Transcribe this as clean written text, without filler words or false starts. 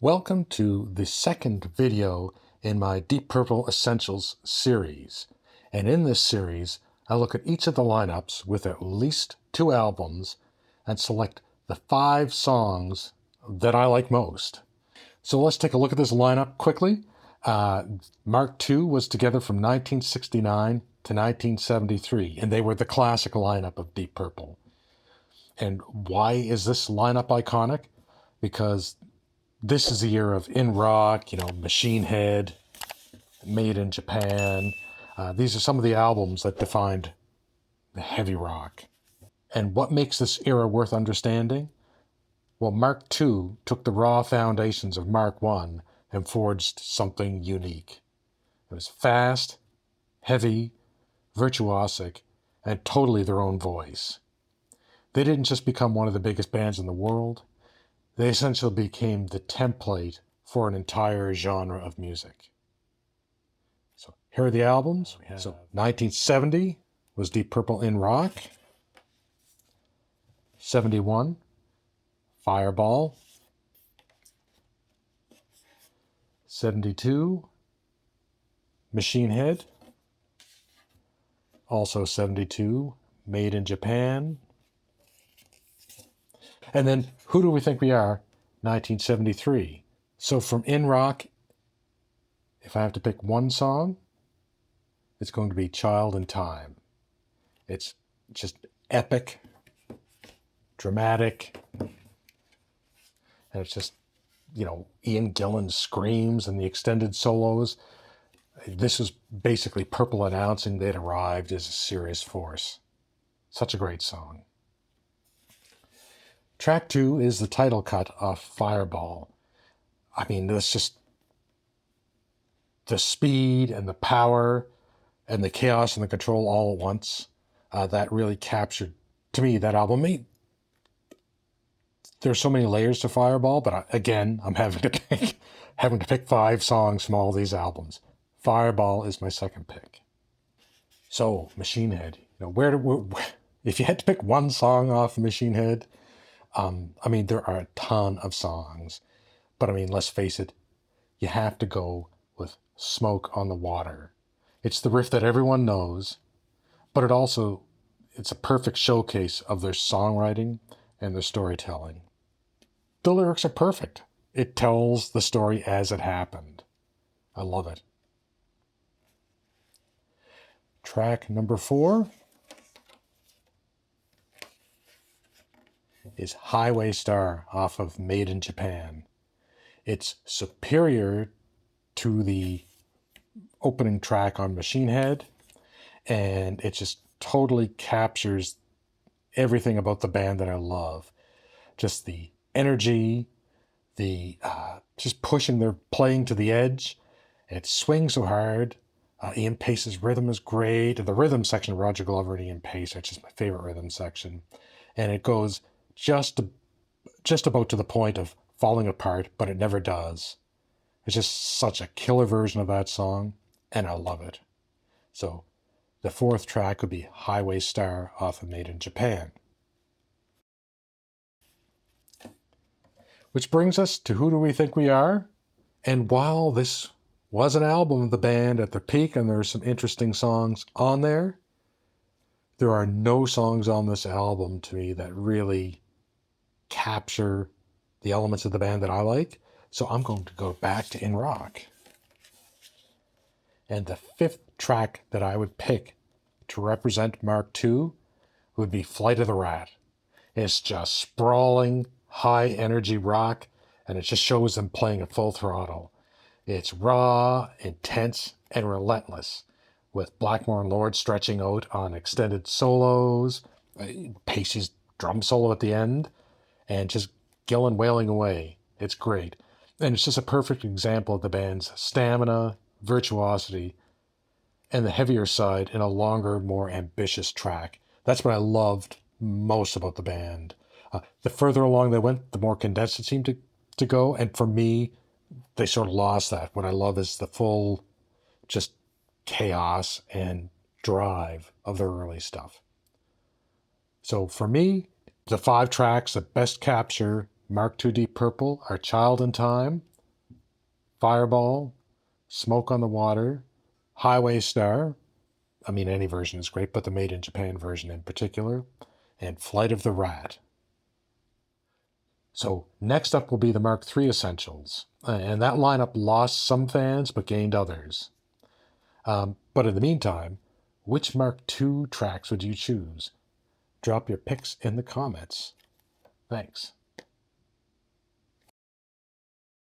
Welcome to the second video in my Deep Purple Essentials series. And in this series, I look at each of the lineups with at least 2 albums and select the 5 songs that I like most. So let's take a look at this lineup quickly. Mark II was together from 1969 to 1973, and they were the classic lineup of Deep Purple. And why is this lineup iconic? Because this is the year of In Rock, Machine Head, Made in Japan. These are some of the albums that defined the heavy rock. And what makes this era worth understanding? Well, Mark II took the raw foundations of Mark I and forged something unique. It was fast, heavy, virtuosic, and totally their own voice. They didn't just become one of the biggest bands in the world. They essentially became the template for an entire genre of music. So here are the albums. So 1970 was Deep Purple in Rock. 71, Fireball. 72, Machine Head. Also 72, Made in Japan. And then Who Do We Think We Are? 1973. So from In Rock, if I have to pick one song, it's going to be Child in Time. It's just epic, dramatic, and it's just, Ian Gillan screams and the extended solos. This was basically Purple announcing they'd arrived as a serious force. Such a great song. Track 2 is the title cut off Fireball. I mean, that's just the speed and the power and the chaos and the control all at once. That really captured, to me, that album. There's so many layers to Fireball, but again, I'm having to pick 5 songs from all these albums. Fireball is my second pick. So, Machine Head. If you had to pick one song off Machine Head, there are a ton of songs, but let's face it, you have to go with Smoke on the Water. It's the riff that everyone knows, but it's a perfect showcase of their songwriting and their storytelling. The lyrics are perfect. It tells the story as it happened. I love it. Track number 4 is Highway Star off of Made in Japan. It's superior to the opening track on Machine Head, and it just totally captures everything about the band that I love. Just the energy, the just pushing their playing to the edge. It swings so hard. Ian Paice's rhythm is great. The rhythm section of Roger Glover and Ian Paice are just my favorite rhythm section. And it goes just about to the point of falling apart, but it never does. It's just such a killer version of that song, and I love it. So the 4th track would be Highway Star off of Made in Japan. Which brings us to Who Do We Think We Are? And while this was an album of the band at their peak, and there are some interesting songs on there, there are no songs on this album to me that really capture the elements of the band that I like. So I'm going to go back to In Rock. And the 5th track that I would pick to represent Mark II would be Flight of the Rat. It's just sprawling, high energy rock, and it just shows them playing at full throttle. It's raw, intense, and relentless, with Blackmore and Lord stretching out on extended solos, Paice's drum solo at the end, and just Gillan wailing away. It's great. And it's just a perfect example of the band's stamina, virtuosity, and the heavier side in a longer, more ambitious track. That's what I loved most about the band. The further along they went, the more condensed it seemed to go. And for me, they sort of lost that. What I love is the full just chaos and drive of their early stuff. So for me, the 5 tracks that best capture Mark II Deep Purple are Child in Time, Fireball, Smoke on the Water, Highway Star, I mean any version is great, but the Made in Japan version in particular, and Flight of the Rat. So next up will be the Mark III Essentials, and that lineup lost some fans but gained others. But in the meantime, which Mark II tracks would you choose? Drop your picks in the comments. Thanks.